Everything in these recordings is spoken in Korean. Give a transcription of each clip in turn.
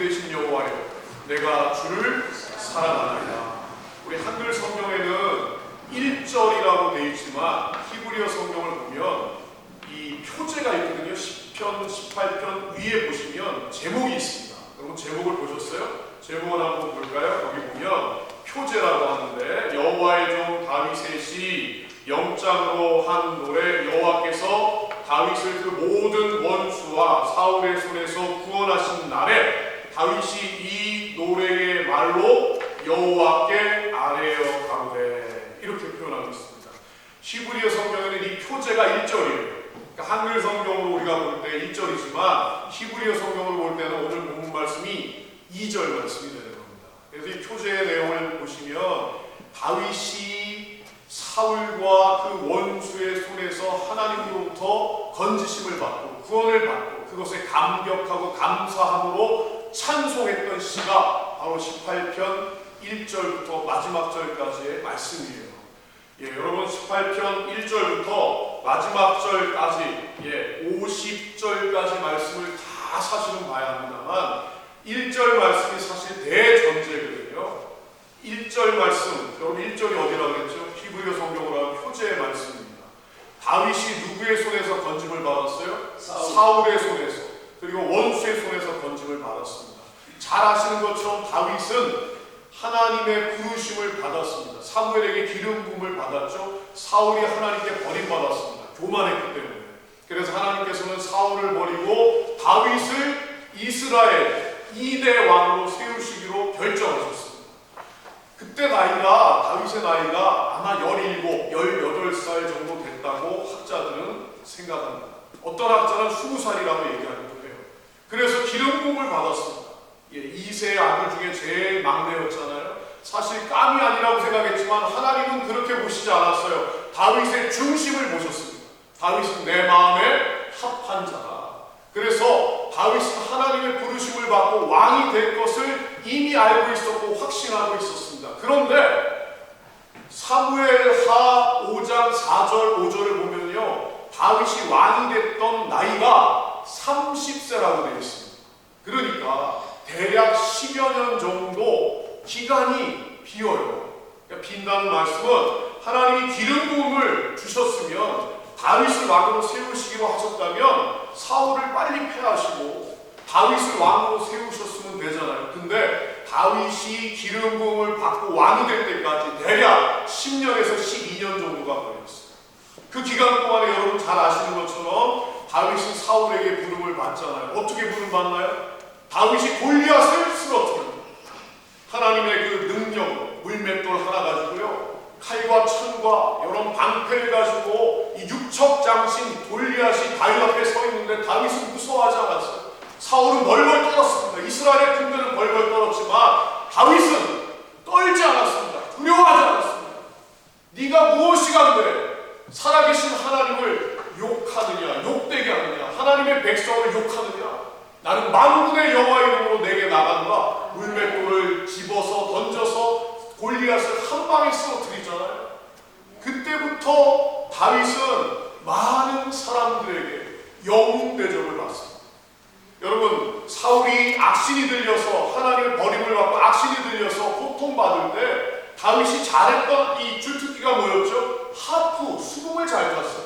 되신 여호와여, 내가 주를 사랑하나이다. 우리 한글 성경에는 1절이라고 되어 있지만 히브리어 성경을 보면 이 표제가 있거든요. 10편, 18편 위에 보시면 제목이 있습니다. 여러분 제목을 보셨어요? 제목을 한번 볼까요? 여기 보면 표제라고 하는데, 여호와의 종 다윗의 시 영장으로 한 노래, 여호와께서 다윗을 그 모든 원수와 사울의 손에서 구원하신 날에 다윗이 이 노래의 말로 여호와께 아뢰어 가로되, 이렇게 표현하고 있습니다. 히브리어 성경에는 이 표제가 1절이에요. 그러니까 한글 성경으로 우리가 볼 때 1절이지만 히브리어 성경으로 볼 때는 오늘 본문 말씀이 2절 말씀이 되는 겁니다. 그래서 이 표제의 내용을 보시면 다윗이 사울과 그 원수의 손에서 하나님으로부터 건지심을 받고 구원을 받고 그것에 감격하고 감사함으로 찬송했던 시가 바로 18편 1절부터 마지막 절까지의 말씀이에요. 여러분 18편 1절부터 마지막 절까지 50절까지 말씀을 다 사실은 봐야 합니다만 1절 말씀이 사실 대전제거든요. 1절 말씀, 여러분 1절이 어디라고 그랬죠? 히브리어 성경으로 하면 표제의 말씀입니다. 다윗이 누구의 손에서 건짐을 받았어요? 사울의 손에서, 그리고 원수의 손에서 건짐을 받았습니다. 잘 아시는 것처럼 다윗은 하나님의 부르심을 받았습니다. 사무엘에게 기름 부음을 받았죠. 사울이 하나님께 버림받았습니다. 교만했기 때문에. 그래서 하나님께서는 사울을 버리고 다윗을 이스라엘 2대 왕으로 세우시기로 결정하셨습니다. 그때 다윗의 나이가 아마 17, 18살 정도 됐다고 학자들은 생각합니다. 어떤 학자는 20살이라고 얘기하기도 해요. 그래서 기름 부음을 받았습니다. 2세 아들 중에 제일 막내였잖아요. 사실 깜이 아니라고 생각했지만 하나님은 그렇게 보시지 않았어요. 다윗의 중심을 보셨습니다. 다윗은 내 마음에 합한 자다. 그래서 다윗은 하나님의 부르심을 받고 왕이 될 것을 이미 알고 있었고 확신하고 있었습니다. 그런데 사무엘하 5장 4절 5절을 보면요, 다윗이 왕이 됐던 나이가 30세라고 되어 있습니다. 그러니까 대략 10여 년 정도 기간이 비어요. 그러니까 빈다는 말씀은 하나님이 기름 부음을 주셨으면 다윗을 왕으로 세우시기로 하셨다면 사울을 빨리 패하시고 다윗을 왕으로 세우셨으면 되잖아요. 근데 다윗이 기름 부음을 받고 왕이 될 때까지 대략 10년에서 12년 정도가 걸렸어요. 그 기간 동안에 여러분 잘 아시는 것처럼 다윗은 사울에게 부름을 받잖아요. 어떻게 부름 받나요? 다윗이 골리앗을 쓰러뜨립니다. 하나님의 그 능력, 물맷돌 하나 가지고요, 칼과 창과 여러 방패를 가지고 이 육척장신 골리앗이 다윗 앞에 서 있는데 다윗은 무서워하지 않았어요. 사울은 벌벌 떨었습니다. 이스라엘의 군대는 벌벌 떨었지만 다윗은 떨지 않았습니다. 두려워하지 않았습니다. 네가 무엇이 간데 살아계신 하나님을 욕하느냐, 욕되게 하느냐, 하나님의 백성을 욕하느냐, 나는 만군의 여호와 이름으로 내게 나간다. 물맷돌을 집어서 던져서 골리앗을 한 방에 쓰러뜨리잖아요. 그때부터 다윗은 많은 사람들에게 영웅 대접을 받습니다. 여러분, 사울이 악신이 들려서 하나님의 버림을 받고 악신이 들려서 고통받을 때 다윗이 잘했던 이 주특기가 뭐였죠? 하프, 수금을 잘 탔어요.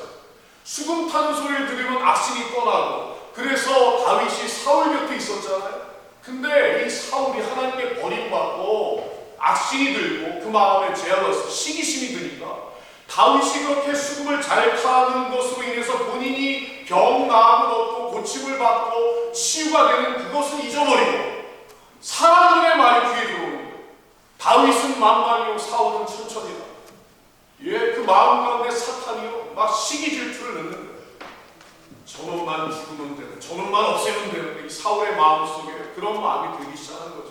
수금 타는 소리를 들으면 악신이 떠나고, 그래서 다윗이 사울 곁에 있었잖아요. 근데 이 사울이 하나님께 버림받고 악신이 들고 그 마음에 제어서 시기심이 드니까 다윗이 그렇게 수금을 잘 타는 것으로 인해서 본인이 병나음을 얻고 고침을 받고 치유가 되는 그것을 잊어버리고 사람들의 말이 귀에 들어오는 거예요. 다윗은 만만이요 사울은 천천히다. 그 마음 가운데 사탄이요 막 시기 질투를 넣는 거예요. 저놈만 죽으면 되는, 저놈만 없애면 되는데 이 사울의 마음속에 그런 마음이 들기 시작하는 거죠.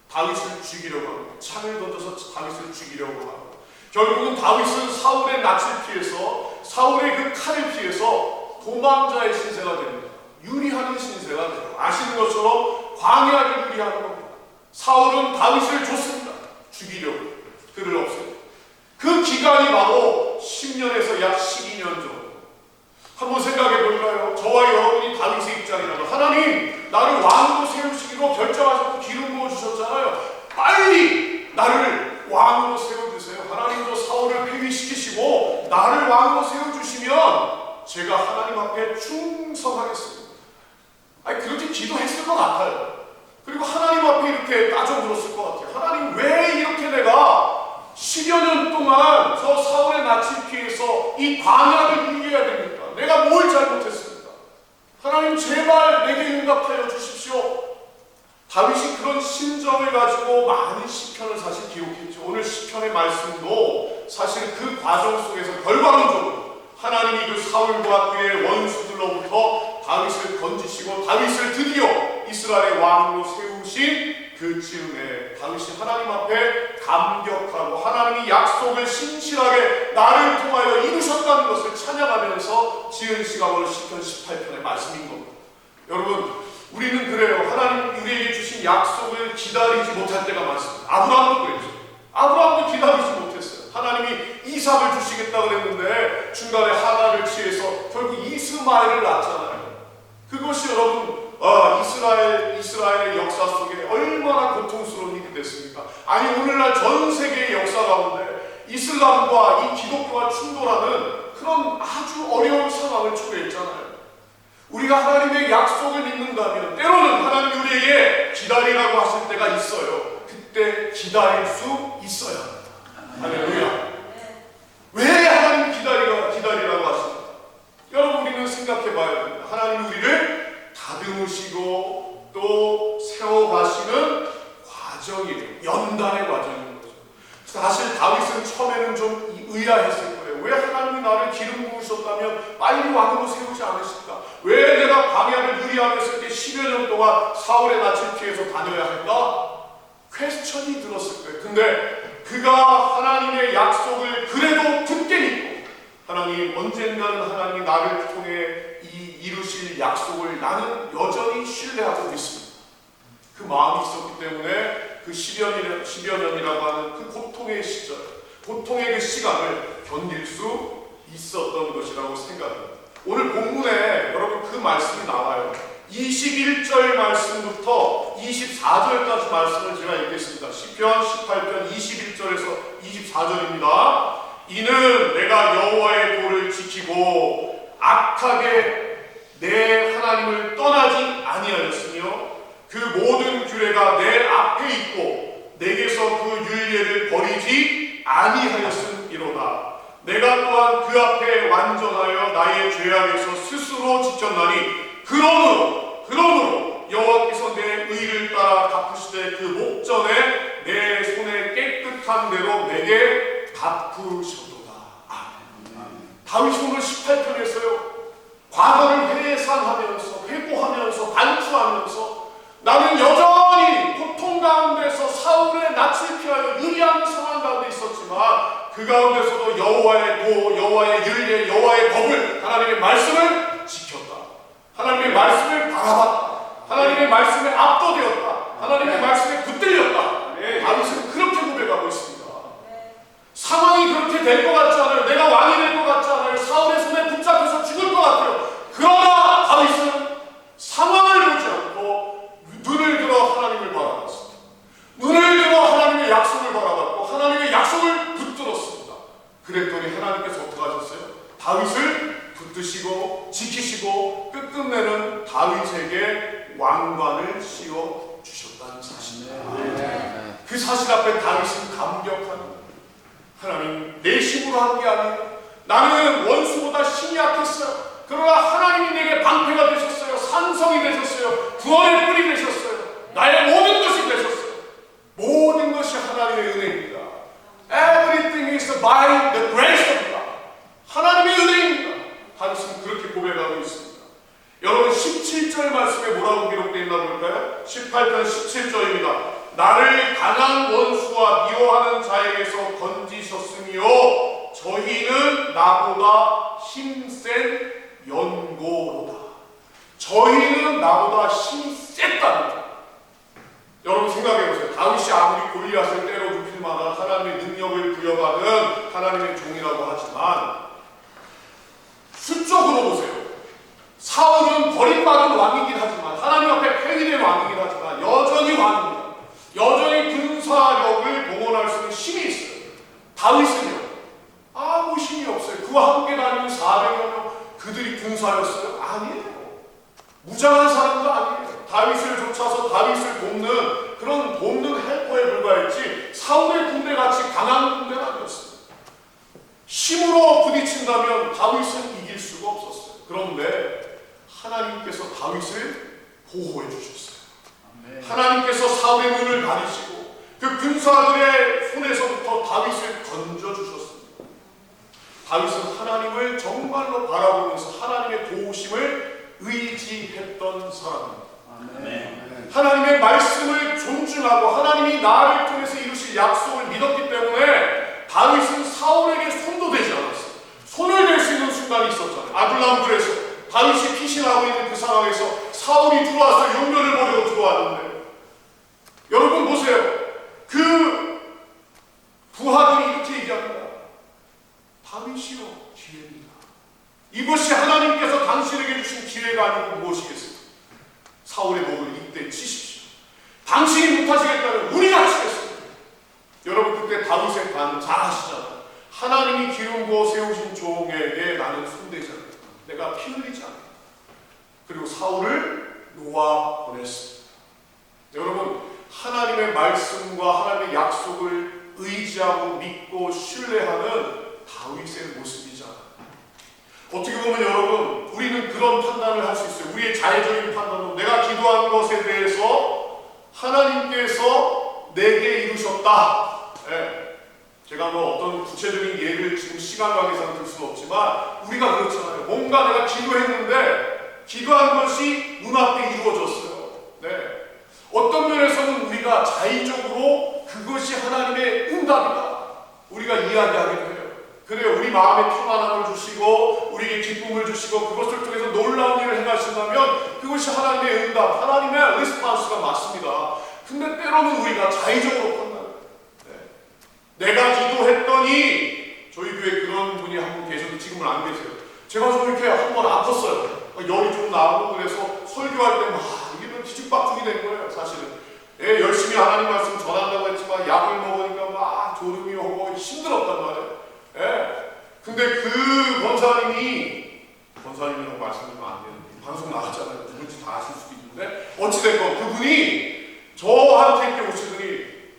다윗을 죽이려고 하고 창을 던져서 다윗을 죽이려고 하고, 결국은 다윗은 사울의 낯을 피해서 사울의 그 칼을 피해서 도망자의 신세가 됩니다. 유리하는 신세가 돼요. 아시는 것처럼 광야를 유리하는 겁니다. 사울은 다윗을 줬습니다. 죽이려고, 그를 없애고. 그 기간이 바로 10년에서 약 12년 정도. 한번 생각해 볼까요? 저와 여러분이 다윗의 입장이라면 하나님 나를 왕으로 세우시기로 결정하셨고 하나님 앞에 충성하겠습니다. 아니 그렇게 기도했을 것 같아요. 그리고 하나님 앞에 이렇게 따져 물었을 것 같아요. 하나님 왜 이렇게 내가 10여 년 동안 저 사울의 낯을 피해서 이 광야를 이겨야 됩니까? 내가 뭘 잘못했습니까? 하나님 제발 내게 응답하여 주십시오. 다윗이 그런 심정을 가지고 많은 시편을 사실 기록했죠. 오늘 시편의 말씀도 사실 그 과정 속에서 결과론적으로 하나님이 그 사울과 그의 원수들로부터 다윗을 건지시고 다윗을 드디어 이스라엘의 왕으로 세우신 그 즈음에 다윗이 하나님 앞에 감격하고 하나님이 약속을 신실하게 나를 통하여 이루셨다는 것을 찬양하면서 지은 시가 오늘 시편 18편의 말씀인 겁니다. 여러분 우리는 그래요. 하나님 우리에게 주신 약속을 기다리지 못할 때가 많습니다. 아브라함도 그랬죠. 아브라함도 기다리지 못했어요. 하나님이 이삭을 주시겠다 그랬는데 중간에 하나를 취해서 결국 이스마엘을 낳잖아요. 그것이 여러분 이스라엘의 역사 속에 얼마나 고통스러운 일이 됐습니까? 아니 오늘날 전 세계의 역사 가운데 이슬람과 이 기독교가 충돌하는 그런 아주 어려운 상황을 초래했잖아요. 우리가 하나님의 약속을 믿는다면 때로는 하나님이 우리에게 기다리라고 하실 때가 있어요. 그때 기다릴 수 있어야 합니다. 할렐루야. 왜 하나님 기다리라고 하십니까? 여러분 우리는 생각해 봐야 됩니다. 하나님 우리를 다듬으시고 또 세워가시는 과정이에요. 연단의 과정인 거죠. 사실 다윗은 처음에는 좀 의아했을 거예요. 왜 하나님이 나를 기름 부으셨다면 빨리 왕으로 세우지 않으실까? 왜 내가 광야를 유리하면서 이렇게 10여 년 동안 사울의 낯을 피해서 다녀야 할까? 퀘스천이 들었을 거예요. 근데 그가 하나님의 약속을 그래도 굳게 믿고 하나님 언젠가는 하나님이 나를 통해 이루실 약속을 나는 여전히 신뢰하고 있습니다. 그 마음이 있었기 때문에 그 10여 년이라고 하는 그 고통의 시절, 고통의 그 시간을 견딜 수 있었던 것이라고 생각합니다. 오늘 본문에 여러분 그 말씀이 나와요. 21절 말씀부터 24절까지 말씀을 제가 읽겠습니다. 시편 18편 21절에서 24절입니다. 이는 내가 여호와의 도를 지키고 악하게 내 하나님을 떠나지 아니하였으며 그 모든 규례가 내 앞에 있고 내게서 그 윤례를 버리지 아니하였음이로다. 내가 또한 그 앞에 완전하여 나의 죄악에서 스스로 지켰나니 그러므로 여호와께서 내 의를 따라 갚으시되 그 목전에 내 손에 깨끗한 대로 내게 갚으셨도다. 다윗이 오늘 18편에서요 과거를 회상하면서 회고하면서 반추하면서 나는 여전히 고통 가운데서 사울의 낯을 피하여 유리한 상황 가운데 있었지만 그 가운데서도 여호와의 도, 여호와의 율례, 여호와의 법을 하나님의 말씀을 지켰다. 하나님의 말씀을 바라봤다. 하나님의 말씀에 압도되었다. 하나님의 말씀에 붙들렸다. 다윗은 그렇게 고백하고 있습니다. 상황이 그렇게 될 것 같지 않아요. 내가 왕이 될 것 같지 않아요. 사울의 손에 붙잡혀서 죽을 것 같아요. 그러나 다윗은 상황을 보지 않고 눈을 들어 하나님을 바라봤습니다. 눈을 들어 하나님의 약속을 바라봤고 하나님의 약속을 붙들었습니다. 그랬더니 하나님께서 어떻게 하셨어요? 다윗을 붙드시고 지키시고 끝끝내는 다윗에게 왕관을 씌워 주셨다는 사실입니다. 그 사실 앞에 다윗은 감격합니다. 하나님 내 힘으로 한 게 아니라 나는 원수보다 힘이 약했어요. 그러나 하나님이 내게 방패가 되셨어요. 산성이 되셨어요. 구원의 뿔이 되셨어요. 나의 모든 것이 되셨어요. 모든 것이 하나님의 은혜입니다. Everything is by the grace of God. 하나님의 은혜입니다. 다윗은 그렇게 고백하고 있습니다. 여러분 17절 말씀에 뭐라고 기록되어 있나 볼까요? 18편 17절입니다. 나를 강한 원수와 미워하는 자에게서 건지셨으며 저희는 나보다 힘센 연고로다. 저희는 나보다 힘이 셌답니다. 여러분 생각해보세요. 다윗이 아무리 골리앗을 때려 눕힐 만한 하나님의 능력을 부여받은 하나님의 종이라고 하지만 수적으로 보세요. 사울은 버림받은 왕이긴 하지만 하나님 앞에 폐위된 왕이긴 하지만 여전히 왕입니다. 여전히 군사력을 동원할 수 있는 힘이 있어요. 다윗은요 아무 힘이 없어요. 그와 함께 다니는 400여 명 그들이 군사였어요? 아니에요. 무장한 사람도 아니에요. 다윗을 쫓아서 다윗을 돕는 그런 돕는 헬퍼에 불과했지 사울의 군대같이 강한 군대는 아니었어요. 힘으로 부딪힌다면 다윗은 이길 수가 없었어요. 그런데 하나님께서 다윗을 보호해 주셨어요. 하나님께서 사울의 눈을 가리시고 그 군사들의 손에서부터 다윗을 건져주셨습니다. 다윗은 하나님을 정말로 바라보면서 하나님의 도우심을 의지했던 사람입니다. 하나님의 말씀을 존중하고 하나님이 나를 통해서 이루실 약속을 믿었기 때문에 다윗은 사울에게 손도 대지 않았어요. 손을 댈 수 있는 순간이 있었잖아요. 아둘람굴에서 다윗이 피신하고 있는 그 상황에서 사울이 들어와서 용변을 버리고 들어왔는데, 여러분 보세요. 그 부하들이 이렇게 얘기합니다. 다윗이여 기회입니다. 이것이 하나님께서 당신에게 주신 기회가 아니고 무엇이겠습니까? 사울의 목을 이때 치십시오. 당신이 못하시겠다면 우리가 치겠습니다. 여러분 그때 다윗의 반응 잘 아시잖아요. 하나님이 기름 부어 세우신 종에게 나는 손대지 않는다. 내가 피 흘리지 않는다. 그리고 사울을 놓아 보냈습니다. 여러분 하나님의 말씀과 하나님의 약속을 의지하고 믿고 신뢰하는 다윗의 모습이잖아요. 어떻게 보면 여러분 우리는 그런 판단을 할 수 있어요. 우리의 자의적인 판단으로 내가 기도한 것에 대해서 하나님께서 내게 이루셨다. 제가 뭐 어떤 구체적인 예를 지금 시간 관계상 들 수는 없지만 우리가 그렇잖아요. 뭔가 내가 기도했는데 기도한 것이 눈앞에 이루어졌어요. 어떤 면에서는 우리가 자의적으로 그것이 하나님의 응답이다 우리가 이야기하기도 해요. 그래요. 우리 마음에 평안함을 주시고 우리에게 기쁨을 주시고 그것을 통해서 놀라운 일을 행하신다면 그것이 하나님의 응답, 하나님의 리스폰스가 맞습니다. 근데 때로는 우리가 자의적으로 판단해요. 내가 기도했더니 저희 교회에 그런 분이 한 분 계셔도 지금은 안 계세요. 제가 좀 이렇게 한 번 아팠어요. 열이 좀 나고 그래서 설교할 때 막 이게 뒤죽박죽이 된 거예요. 사실은 열심히 하나님 말씀 전한다고 했지만 약을 먹으니까 막 졸음이 오고 힘들었단 말이에요. 근데 그 권사님이라고 말씀드리면 안 되는데 방송 나갔잖아요. 누군지 다 아실 수도 있는데 어찌됐건 그분이 저한테 이렇게 오시더니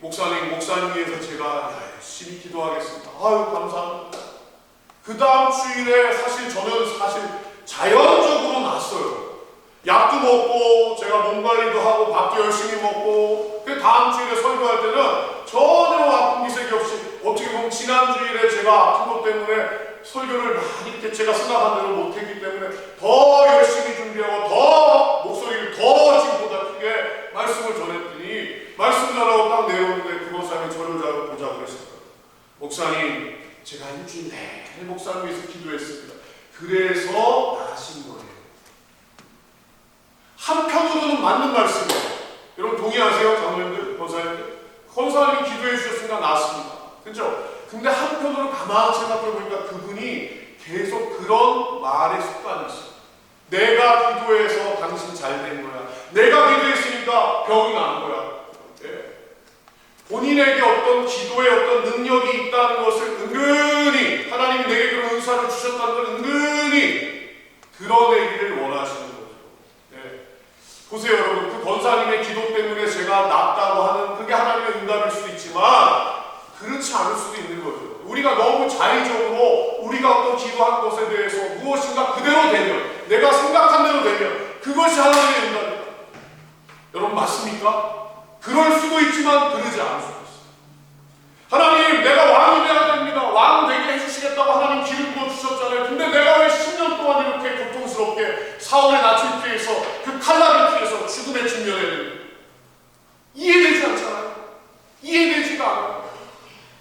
목사님 위해서 제가 열심히 기도하겠습니다. 아유 감사합니다. 그 다음 주일에 사실 저는 자연적으로 났어요. 약도 먹고 제가 몸 관리도 하고 밥도 열심히 먹고 그 다음 주일에 설교할 때는 전혀 아픈 기색이 없이 어떻게 보면 지난 주일에 제가 아픈 것 때문에 설교를 많이 이렇게 제가 생각한 대로 못했기 때문에 더 열심히 준비하고 더 목소리를 더 지금보다 크게 말씀을 전했더니 말씀 전하고 딱 내려오는데 그 목사님이 저를 보자고 그랬어요. 목사님 제가 일주일 내내 목사님 위해서 기도했습니다. 그래서 나으신 거예요. 한편으로는 맞는 말씀이에요. 여러분 동의하세요? 장로님들, 권사님들? 권사님이 기도해 주셨으니까 나았습니다. 그렇죠? 근데 한편으로 가만히 생각해 보니까 그분이 계속 그런 말의 습관이 있어요. 내가 기도해서 당신 잘 된 거야. 내가 기도했으니까 병이 난 거야. 본인에게 어떤 기도에 어떤 능력이 있다는 것을 은근히 하나님이 내게 그런 은사를 주셨다는 걸 은근히 드러내기를 원하시는 거죠. 보세요 여러분, 그 권사님의 기도 때문에 제가 낫다고 하는 그게 하나님의 응답일 수도 있지만 그렇지 않을 수도 있는 거죠. 우리가 너무 자의적으로 우리가 어떤 기도한 것에 대해서 무엇인가 그대로 되면, 내가 생각한 대로 되면 그것이 하나님의 응답입니다. 여러분 맞습니까? 그럴 수도 있지만 그러지 않을 수도 있어요. 하나님 내가 왕이 되어야 됩니다. 왕 되게 해주시겠다고 하나님 기름 부어 주셨잖아요. 근데 내가 왜 10년 동안 이렇게 고통스럽게 사울의 낯을 피해서 그 칼날을 피해서 죽음에 직면해야 됩니까? 이해되지 않잖아요. 이해되지가 않아요.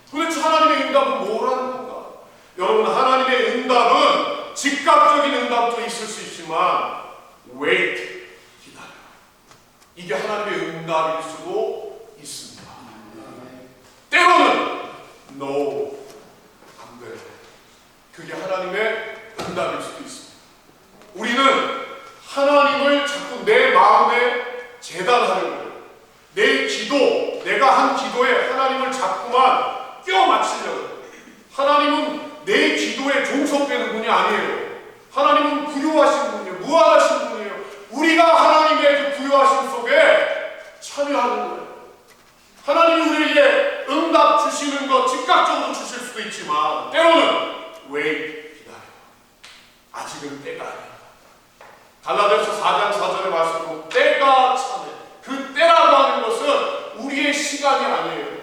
도대체 하나님의 응답은 뭐라는 건가? 여러분 하나님의 응답은 즉각적인 응답도 있을 수 있지만 wait, 기다려. 이게 하나님의 응답일 수도 있습니다. 때로는 no, 안 돼. 그게 하나님의 응답일 수도 있습니다. 우리는 하나님을 자꾸 내 마음에 재단하려고 해요. 내 기도, 내가 한 기도에 하나님을 자꾸만 껴 맞추려고 해요. 하나님은 내 기도에 종속되는 분이 아니에요. 하나님은 부유하신 분이에요. 무한하신 분이에요. 우리가 하나님의 그 부유하심 속에 참여하는 거예요. 하나님이 우리에게 응답 주시는 것 즉각적으로 주실 수도 있지만 때로는 왜 기다려? 아직은 때가 아니다. 갈라디아서 4장 4절의 말씀으로 때가 차네. 그 때라고 하는 것은 우리의 시간이 아니에요.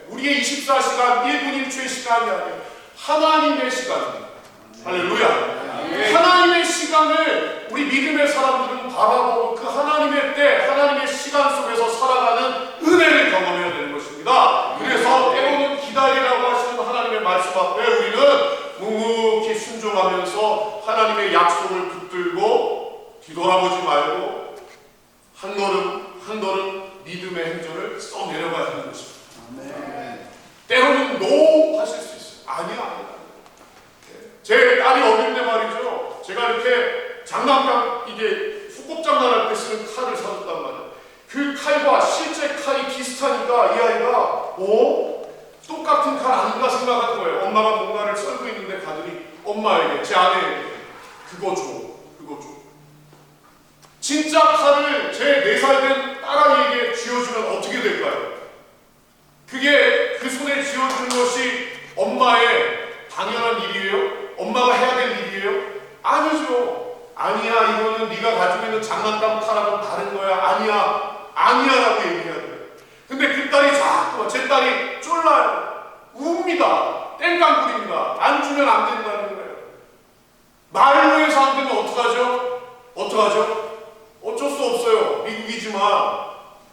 우리의 24시간 1분 1초의 시간이 아니에요. 하나님의 시간입니다. 할렐루야. 하나님의 시간을 우리 믿음의 사람들은 바라보고 그 하나님의 때, 하나님의 시간 속에서 살아가는 은혜를 경험해야 되는 것입니다. 그래서 때로는 기다리라고 하시는 하나님의 말씀 앞에 우리는 묵묵히 순종하면서 하나님의 약속을 붙들고 뒤돌아보지 말고 한 걸음 한 걸음 믿음의 행전을 써내려가야 하는 것입니다. 때로는 노 하실 수 있어요. 아니야. 제 딸이 어릴 때 말이죠. 제가 이렇게 장난감 이게 소꿉장난할 때 쓰는 칼을 사줬단 말이에요. 그 칼과 실제 칼이 비슷하니까 이 아이가 똑같은 칼 아닌가 생각한 거예요. 엄마가 뭔가를 썰고 있는데 가더니 엄마에게, 제 아내에게 그거 줘. 진짜 칼을 제 4살 된 딸아이에게 쥐어주면 어떻게 될까요? 그게 그 손에 쥐어주는 것이 엄마의 당연한 일이에요? 엄마가 해야 될 일이에요? 아니죠. 아니야, 이거는 네가 가지고 있는 장난감 칼하고 다른 거야. 아니야라고 얘기해야 돼요. 근데 그 딸이 자꾸, 제 딸이 쫄라요. 웁니다. 땡깡 부립니다. 안 주면 안 된다는 거예요. 말로 해서 안 되면 어떡하죠? 어쩔 수 없어요. 미국이지만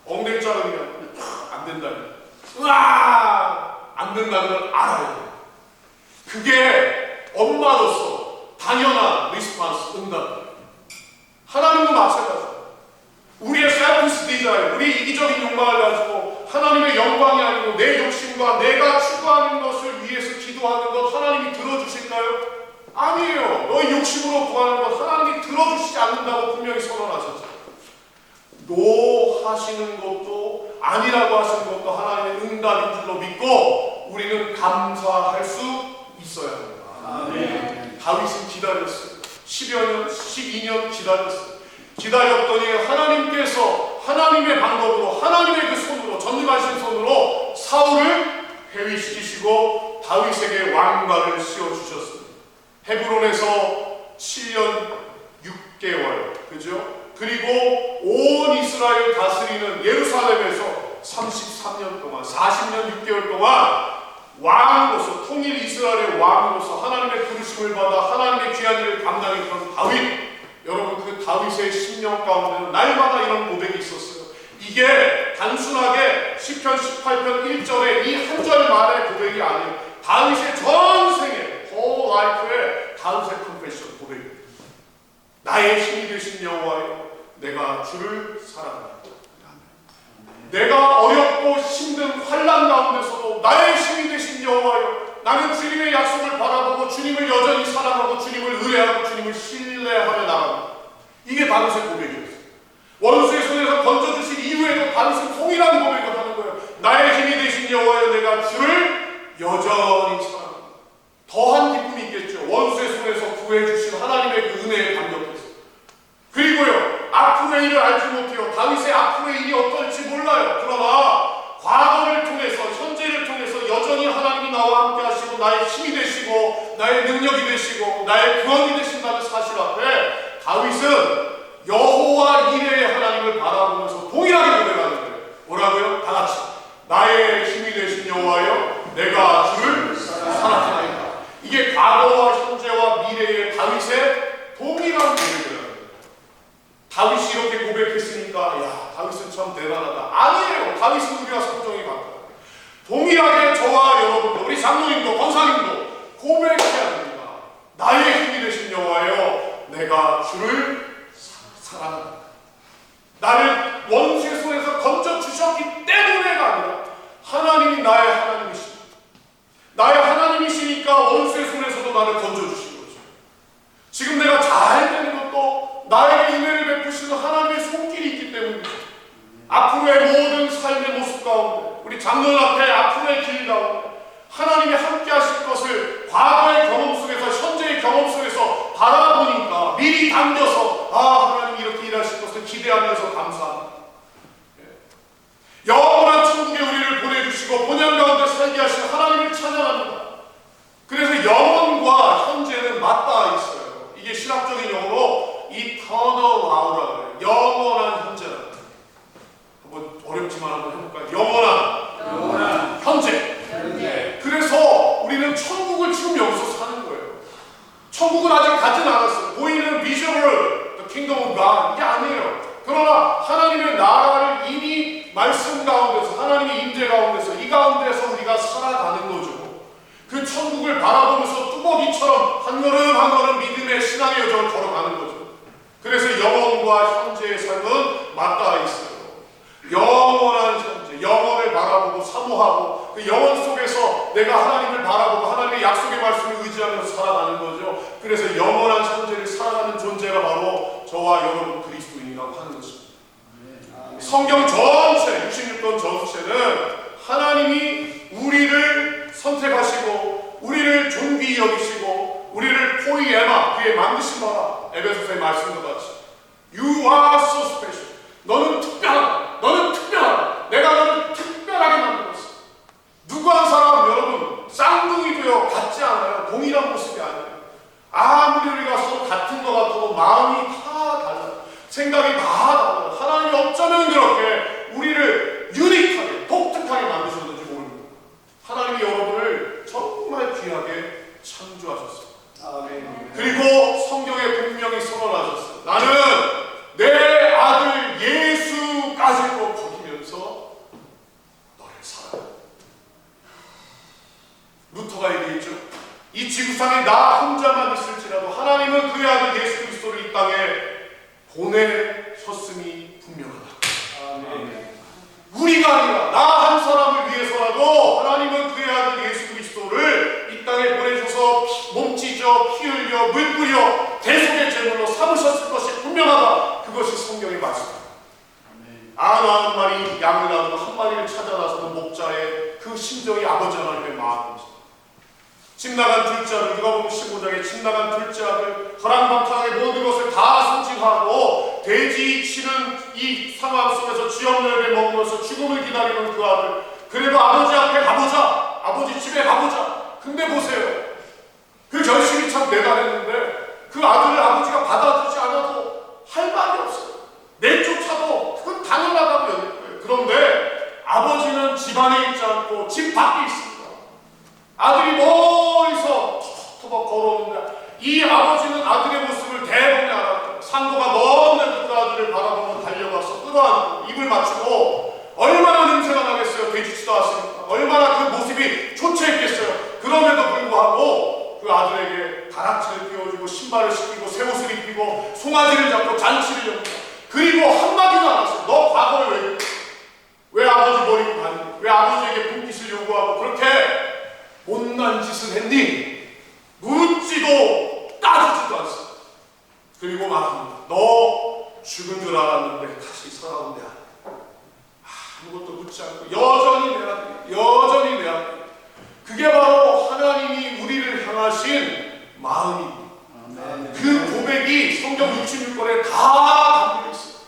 엉덩이 자르면 안 된다는 거예요. 안 된다는 걸 알아야 돼요. 그게 엄마로서 당연한 리스폰스, 응답이에요. 하나님도 마찬가지예요. 우리의 selfish desire, 우리 이기적인 욕망을 가지고 하나님의 영광이 아니고 내 욕심과 내가 추구하는 것을 위해서 기도하는 것 하나님이 들어주실까요? 아니에요. 너의 욕심으로 구하는 것 하나님이 들어주시지 않는다고 분명히 선언하셨죠. 노 하시는 것도 아니라고 하시는 것도 하나님의 응답인 줄로 믿고 우리는 감사할 수 있어야 합니다. 아멘. 다윗은 기다렸어요. 10여 년, 12년 기다렸어요. 기다렸더니 하나님께서 하나님의 방법으로, 하나님의 그 손으로, 전능하신 손으로 사울을 회위시키시고 다윗에게 왕관을 씌워주셨습니다. 헤브론에서 7년 6개월, 그죠? 그리고 온 이스라엘 다스리는 예루살렘에서 33년 동안, 40년 6개월 동안 왕으로서, 통일 이스라엘의 왕으로서 하나님의 부르심을 받아 하나님의 귀한 일을 감당했던 다윗. 여러분, 그 다윗의 심령 가운데는 날마다 이런 고백이 있었어요. 이게 단순하게 시편 18편 1절의 이 한 절만의 고백이 아니에요. 다윗의 전생에, whole life의 다윗의 confession, 고백입니다. 나의 힘이 되신 여호와여, 내가 주를 사랑합니다. 내가 어렵고 힘든 환난 가운데서도 나의 힘이 되신 여호와여, 나는 주님의 약속을 바라보고 주님을 여전히 사랑하고 주님을 의뢰하고 주님을 신뢰하며 나갑니다. 이게 다윗의 고백이었어요. 원수의 손에서 건져주신 이후에도 다윗은 통일한 고백을 하는 거예요. 나의 힘이 되신 여호와여, 내가 주를 여전히 사랑합니다. 더한 기쁨이 있겠죠. 원수의 손에서 구해주신 하나님의 그 은혜에 감격해서. 그리고요, 앞으로의 일을 알지 못해요. 다윗의 앞으로의 일이 어떨지 몰라요. 그러나 과거를 통해서, 현재를 통해서 여전히 하나님이 나와 함께 하시고 나의 힘이 되시고 나의 능력이 되시고 나의 구원이 되신다는 사실 앞에 다윗은 여호와 이레의 하나님을 바라보면서 동일하게 고백하는 거예요. 뭐라고요? 다 같이. 나의 힘이 되신 여호와여, 내가 주를 사랑하나이다. 이게 과거와 현재와 미래의 다윗의 동일한 고백이에요. 다윗이 이렇게 고백했으니까 야, 다윗은 참 대단하다. 아니에요. 다윗은 우리와 성정이 같아요. 동일하게 저와 여러분도, 우리 장로님도 권사님도 고백해야 합니다. 나의 힘이 되신 여호와여, 내가 주를 사랑합니다. 나를 원수의 손에서 건져주셨기 때문에가 아니라 하나님이 나의 하나님이십니다. 나의 하나님이시니까 원수의 손에서도 나를 건져주신 거죠. 지금 내가 잘 되는 것도 나에게 은혜를 베푸시는 하나님의 손길이 있기 때문입니다. 앞으로의 모든 삶의 모습 가운데, 우리 장로님 앞에 앞으로의 길 가운데 하나님이 함께 하실 것을 과거의 경험 속에서, 현재의 경험 속에서 바라보니까 미리 당겨서 하나님이 이렇게 일하실 것을 기대하면서 감사합니다. 영원한 천국에 우리를 보내주시고 본향 가운데 살게 하신 하나님을 찬양합니다. 그래서 영원과 현재는 맞닿아 있어요. 이게 신학적인 용어로 eternal now라고 해요. 영원한 현재라. 한번 어렵지만 한번 해볼까요? 영원한 현재. 그래서 우리는 천국을 지금 여기서 사는 거예요. 천국은 아직 가진 않았어요. 보이는 비주얼, the kingdom of God 이게 아니에요. 그러나 하나님의 나라를 이미 말씀 가운데서, 하나님의 임재 가운데서, 이 가운데서 우리가 살아가는 거죠. 그 천국을 바라보면서 뚜벅이처럼 한 걸음 한 걸음 믿음의 신앙의 여정을 걸어가는 거죠. 그래서 영원과 현재의 삶은 맞닿아 있어요. 영원한 현재, 영원을 바라보고 사모하고 그 영원 속에서 내가 하나님을 바라보고 하나님의 약속의 말씀을 의지하면서 살아가는 거죠. 그래서 영원한 현재를 살아가는 존재가 바로 저와 여러분 그리스도인이라고 하는 것입니다. 성경 전체 66권 전체는 하나님이 우리를 선택하시고 우리를 존귀히 여기시고 우리를 포이에마 그의 만드신 바라 에베소서의 말씀과 같이 You are so special. 너는 특별하다. 너는 특별하다. 내가 너를 특별하게 만들었어. 누구 한 사람 여러분 쌍둥이 되어 같지 않아요. 동일한 모습이 아니에요. 아무리 우리가 서로 같은 것 같아도 마음이 다 달라요. 생각이 다 달라요. 하나님이 어쩌면 그렇게 우리를 유니크하게 독특하게 만드셨는지 모릅니다. 하나님이 여러분을 정말 귀하게 창조하셨어요. 아멘. 그리고 성경에 분명히 선언하셨어요. 나는 내 아들 예수까지도 거기면서 너를 사랑한다. 루터가 얘기했죠. 이 지구상에 나 혼자만 있을지라도 하나님은 그의 아들 예수 그리스도를 이 땅에 보내셨음이 분명하다. 아멘. 우리가 아니라 나 한 사람을 위해서라도 하나님은 그의 아들 예수 그리스도를 이 땅에 보내셔서 몸 찢어 피 흘려 물 뿌려 대속의 제물로 삼으셨을 것이 분명하다. 그것이 성경의 말씀입니다. 아나한 마리 양을 낳는 한 마리를 찾아 나서는 목자의 그 심정이 아버지 하나님의 마음입니다. 집 나간 둘째 아들, 누가 보면 15장에 집 나간 둘째 아들 허랑방탕하게 모든 것을 다 승진하고 돼지 치는 이 상황 속에서 쥐염렬을 먹으면서 죽음을 기다리는 그 아들, 그래도 아버지 앞에 가보자, 아버지 집에 가보자. 근데 보세요, 그 결심이 참 대단했는데 그 아들을 아버지가 받아주지 않아도 할 말이 없어요. 내쫓아도 그건 당연하다고 여길 거예요. 그런데 아버지는 집 안에 있지 않고 집 밖에 있습니다. 아들이 멀리서 터벅터벅 걸어오는데 이 아버지는 아들의 모습을 대범히 알았고 상도가 너무나 그 아들을 바라보며 달려가서 끌어안고 입을 맞추고 얼마나 냄새가 나겠어요. 돼지치도 않습니까? 얼마나 그 모습이 초췌했겠어요. 그럼에도 불구하고 그 아들에게 가락지를 끼워주고 신발을 신기고 새 옷을 입히고 송아지를 잡고 잔치를 엽니다. 그리고 한마디도 안 했어요. 너 과거에 왜 아버지 버리고 갔니? 왜 아버지에게 분깃을 요구하고 그렇게 못난 짓을 했니? 묻지도 따지지도 않습니다. 그리고 말합니다. 너 죽은 줄 알았는데 다시 살아온대. 아무것도 묻지 않고 여전히 내 아들, 여전히 내 아들. 그게 바로 하나님이 우리를 향하신 마음입니다. 그 고백이 성경 66권에 다 담겨 있어요.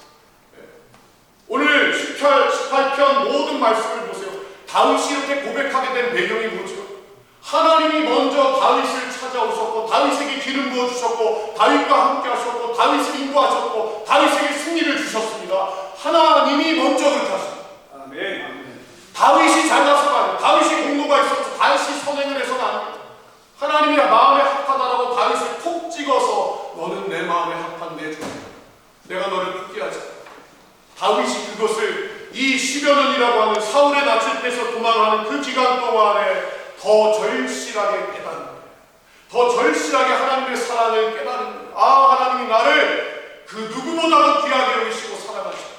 오늘 18편 모든 말씀을 보세요. 다윗이 이렇게 고백하게 된 배경이 뭐죠? 하나님이 먼저 다윗을 찾아오셨고 다윗에게 기름 부어주셨고 다윗과 함께 하셨고 다윗을 인도하셨고 다윗에게 승리를 주셨습니다. 하나님이 먼저 그렇게 하십니다. 아멘. 다윗이 잘나서가 아니에요. 다윗이 공로가 있어서 다윗이 선행을 해서는 아니에요. 하나님이 마음에 합하다라고 다윗을 톡 찍어서 너는 내 마음에 합한 내 종이야. 내가 너를 굳게 하지. 다윗이 그것을 이 10여 년이라고 하는 사울의 낯을 빼서 도망하는 그 기간 동안에 더 절실하게 깨닫는 거예요. 더 절실하게 하나님의 사랑을 깨닫는 거예요. 아, 하나님이 나를 그 누구보다도 귀하게 여기시고 사랑하시고.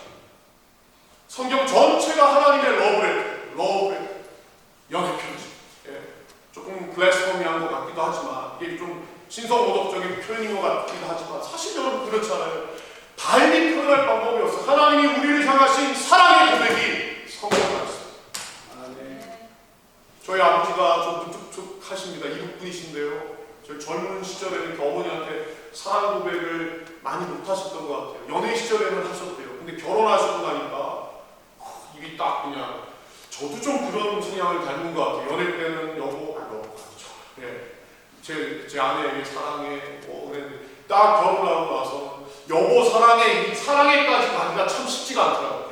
성경 전체가 하나님의 러브레터, 연애 편지. 예. 조금 블래스포미한 것 같기도 하지만 이게 좀 신성모독적인 표현인 것 같기도 하지만 사실 여러분 그렇잖아요. 달리 표현할 방법이 없어요. 하나님이 우리를 향하신 사랑의 고백이 성경 말씀. 저희 아버지가 좀 무뚝뚝하십니다. 이북분이신데요. 저 젊은 시절에는 이렇게 어머니한테 사랑 고백을 많이 못하셨던 것 같아요. 연애 시절에는 하셨대요. 근데 결혼하시고 나니까 입이 딱 그냥, 저도 좀 그런 성향을 닮은 것 같아요. 연애 때는 여보, 예, 제 아내에게 사랑해 뭐 그랬는데 딱 결혼하고 나서 여보 사랑해, 이 사랑해까지 가기가 참 쉽지가 않더라고요.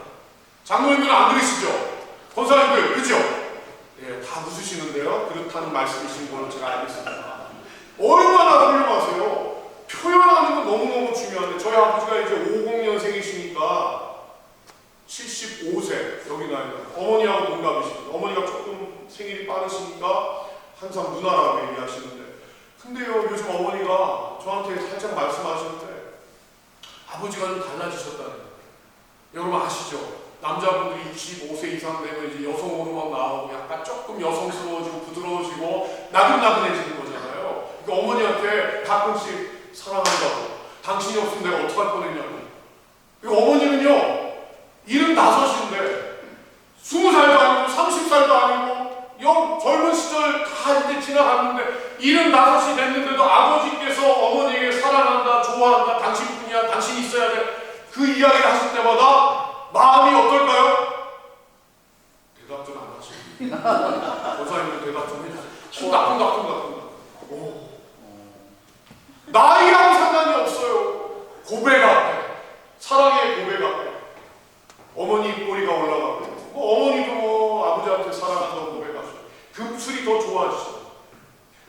장로님들은 안 그러시죠? 권사님들 그죠? 예, 다 웃으시는데요. 그렇다는 말씀이신 걸로 제가 알겠습니다. 얼마나 훌륭하세요. 표현하는 건 너무너무 중요한데, 저희 아버지가 이제 50년생이시니까 75세 여기 나이가, 어머니하고 동갑이십니다. 어머니가 조금 생일이 빠르시니까 항상 누나라고 얘기하시는데, 근데요 요즘 어머니가 저한테 살짝 말씀하시는데 아버지가 좀 달라지셨다는 거예요. 여러분 아시죠? 남자분들이 65세 이상 되면 이제 여성 호르몬 나오고 약간 조금 여성스러워지고 부드러워지고 나긋나긋해지는 거잖아요. 그러니까 어머니한테 가끔씩 사랑한다고, 당신이 없으면 내가 어떡할 뻔했냐고. 어머니는요 75인데 20살도 아니고 30살도 아니고 젊은 시절 다 이제 지나갔는데 75이 됐는데도 아버지께서 어머니에게 사랑한다, 좋아한다, 당신뿐이야, 당신이 있어야 돼, 그 이야기를 하실 때마다 마음이 어떨까요? 대답 좀 안 하시고 조사님도 대답 좀 해주세요. 콩닥콩닥콩닥콩닥. 나이하고 상관이 없어요. 고백 앞에, 사랑의 고백 앞에 어머니 입꼬리가 올라가고, 어머니도 아버지한테 사랑한다고 고백하시고, 금술이 더 좋아지죠.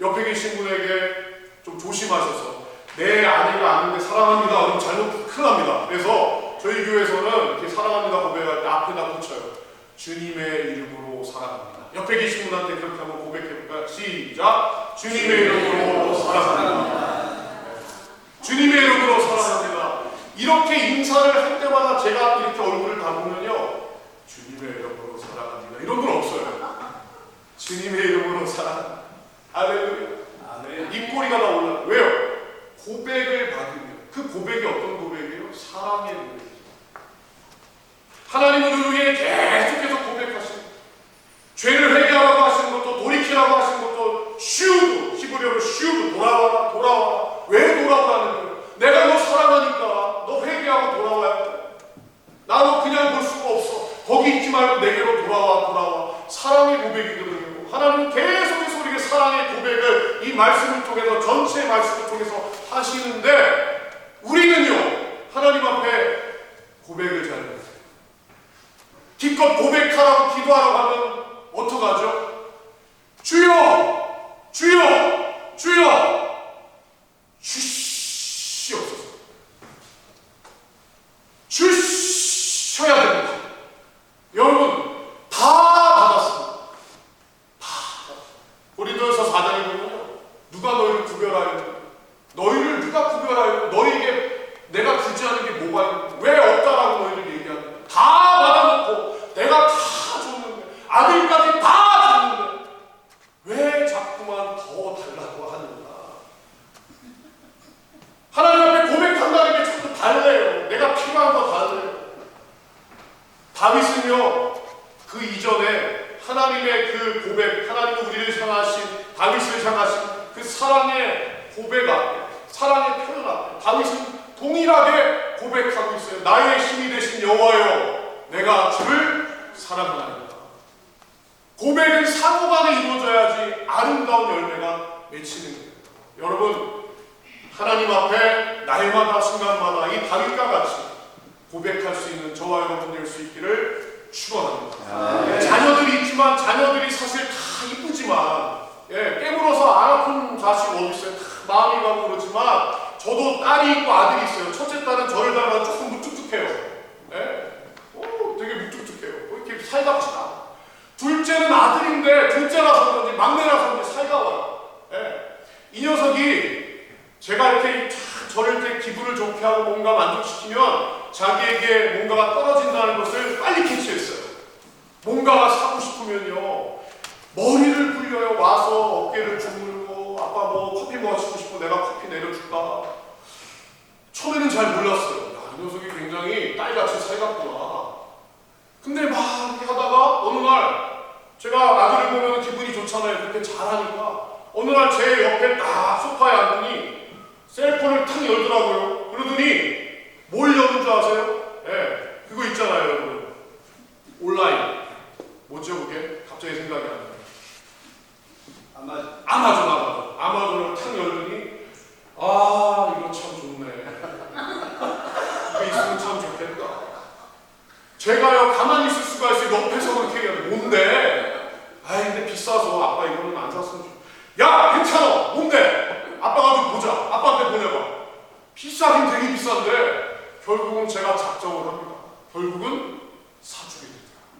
옆에 계신 분에게 좀 조심하셔서, 내 아내가 아는데 사랑합니다 그러면 잘못 큰일 납니다. 그래서 저희 교회에서는 이렇게 사랑합니다 고백할 때 앞에다 붙여요. 주님의 이름으로 사랑합니다. 옆에 계신 분한테 그렇게 한번 고백해볼까요? 시작! 주님의 이름으로 사랑합니다. 주님의 이름으로 사랑합니다. 이렇게 인사를 할 때마다 제가 이렇게 얼굴을 담으면요, 주님의 이름으로 사랑합니다 이런 건 없어요. 주님의 이름으로 사랑합니다. 할렐루야. 입꼬리가 다 올라요. 왜요? 고백을 받으면, 그 고백이 어떤 고백이에요? 사랑의 고백이죠. 하나님은 우리에게 계속해서 고백하시는, 죄를 회개하라고 하시는 것도, 돌이키라고 하시는 것도, 슈브, 히브리어로 슈브, 돌아와라, 돌아와라. 왜 돌아오라는 거예요? 내가 너 사랑하니까 너 회개하고 돌아와야 돼. 나도 그냥 볼 수가 없어. 거기 있지 말고 내게로 돌아와, 돌아와. 사랑의 고백이거든요. 하나님은 계속해서 우리에게 사랑의 고백을 이 말씀을 통해서, 전체 말씀을 통해서 하시는데, 우리는요 하나님 앞에 고백을 잘 해요. 기껏 고백하라고 기도하라고 하면 어떡하죠? 주여! 주여! 주여! 주시옵소서. 주셔야 됩니다. 여러분 다 받았습니다. 다. 고린도전서 4장에 보면요, 누가 너희를 구별하였느냐, 너희를 누가 구별하였고 너희에게 내가 주지 않은 게 뭐가 있는데 왜 없다라고 너희를 얘기하느냐. 다 받아놓고 내가 다 줬는데, 아들까지 다 줬는데 왜 자꾸만 더 달라고 하는가. 하나님 앞에 고백한다는 게 자꾸 달래요. 내가 필요한 거 달래요. 다윗은요 그 이전에 하나님의 그 고백, 하나님은 우리를 향하신, 다윗을 향하신 그 사랑의 고백 앞에, 사랑의 표현 앞에 다윗은 동일하게 고백하고 있어요. 나의 힘이 되신 여호와여, 내가 주를 사랑하나이다. 고백은 상호간에 이루어져야지 아름다운 열매가 맺히는 거예요. 여러분 하나님 앞에 날마다 순간마다 이 다윗과 같이 고백할 수 있는 저와 여러분 될 수 있기를 축원합니다. 자녀들이 있지만, 자녀들이 사실 다 이쁘지만, 깨물어서 안 아픈 자식 어디 있어요? 다 마음이 가고 그렇지만, 저도 딸이 있고 아들이 있어요. 첫째 딸은 저를 닮아서 조금 묵뚝뚝해요. 되게 묵뚝뚝해요. 이렇게 살갑지가 않아. 둘째는 아들인데, 둘째라서 그런지 막내라서 그런지 살가워요. 이 녀석이 제가 이렇게 저를 이렇게 기분을 좋게 하고 뭔가 만족시키면 자기에게 뭔가가 떨어진다는 것을 빨리 캐치했어요. 뭔가가 사고 싶으면요 머리를 굴려요. 와서 어깨를 주물고, 아빠 뭐 커피 마시고 싶어, 내가 커피 내려줄까. 처음에는 잘 몰랐어요. 야, 이 녀석이 굉장히 딸같이 살갑구나. 근데 막 이렇게 하다가 어느 날 제가 아들을 보면 기분이 좋잖아요. 그렇게 잘하니까 어느 날 제 옆에 딱 소파에 앉더니 셀폰을 탁 열더라고요. 그러더니 뭘 여는 줄 아세요? 예, 그거 있잖아요, 여러분. 온라인. 뭐죠, 그게? 갑자기 생각이 안 나요. 아마존을 탁 열더니, 아, 이거 참 좋네. 이거 있으면 참 좋겠다. 제가요, 가만히 있을 수가 있어요. 옆에서 그렇게 얘기하는데, 뭔데? 아이, 근데 비싸서 아빠 이거는 안 샀으면 좋겠다. 야, 괜찮아! 뭔데? 아빠가 좀 보자. 아빠한테 보내봐. 비싸긴 되게 비싼데, 결국은 제가 작정을 합니다. 결국은 사주게 되더라고요.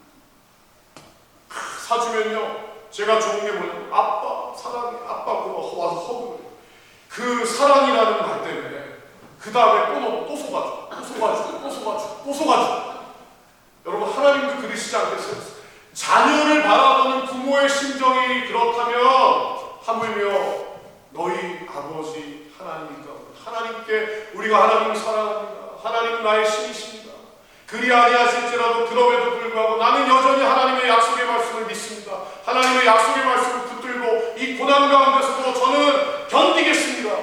사주면요, 제가 좋은 게 뭐냐면, 아빠, 사랑해. 아빠 고마워. 와서 허그를. 그 사랑이라는 말 때문에, 그 다음에 또 속아주고. 여러분, 하나님도 그러시지 않겠어요? 자녀를 바라보는 부모의 심정이 그렇다면, 하물며 너희 아버지 하나님이니까 하나님께 우리가 하나님을 사랑합니다. 하나님은 나의 신이십니다. 그리 아니하실지라도 그럼에도 불구하고 나는 여전히 하나님의 약속의 말씀을 믿습니다. 하나님의 약속의 말씀을 붙들고 이 고난 가운데서도 저는 견디겠습니다.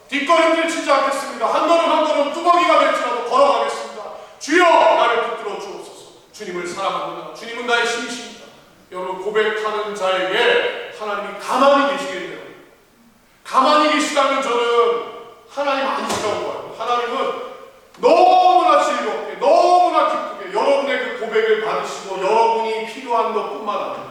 뒷걸음질 치지 않겠습니다. 한 걸음 뚜벅이가 될지라도 걸어가겠습니다. 주여 나를 붙들어 주옵소서. 주님을 사랑합니다. 주님은 나의 신이십니다. 여러분, 고백하는 자에게 하나님이 가만히 계시겠네요. 가만히 계시다면 저는 하나님 아니시라고 봐요. 하나님은 너무나 즐겁게, 너무나 기쁘게 여러분의 그 고백을 받으시고 여러분이 필요한 것뿐만 아니라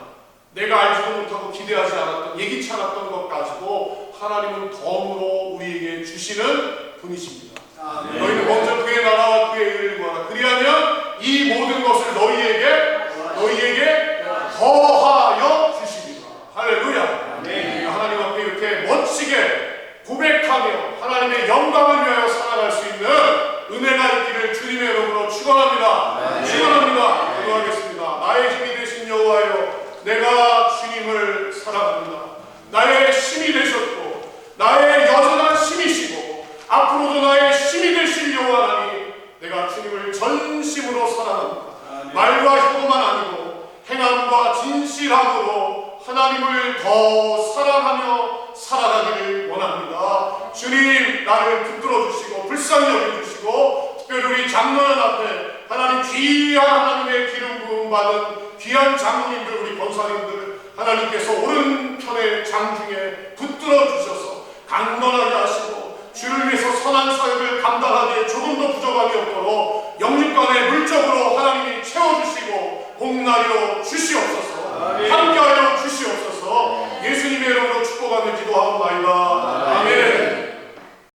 내가 알지도 못하고 기대하지 않았던, 예기치 않았던 것 가지고 하나님은 덤으로 우리에게 주시는 분이십니다. 너희는 먼저 그의 나라와 그의 의를 구하라. 그리하면 이 모든 것을 너희에게 더하여 주시리라. 할렐루야. 하나님 앞에 이렇게 멋지게 고백하며 하나님의 영광을 위하여 살아갈 수 있는 은혜가 있기를 주님의 이름으로 축원합니다. 축원합니다. 기도하겠습니다. 나의 힘이 되신 여호와여, 내가 주님을 사랑합니다. 나의 힘이 되셨고 나의 여전한 힘이시고 앞으로도 나의 힘이 되실 여호와 하나님, 내가 주님을 전심으로 사랑합니다. 말과 혀만 아니고 행함과 진실함으로 하나님을 더 사랑하며 살아가기를 원합니다. 주님, 나를 붙들어 주시고 불쌍히 여겨주시고 특별히 우리 장로연 앞에 하나님 귀한 하나님의 기름 부음 받은 귀한 장로님들, 우리 권사님들 하나님께서 오른편의 장중에 붙들어 주셔서 강건하게 하시고 주를 위해서 선한 사역을 감당하기에 조금도 부족함이 없도록 영육간에 물적으로 하나님이 채워주시고 복나려 주시옵소서. 함께하여 주시옵소서. 예수님의 이름으로 축복하며 기도하옵나이다.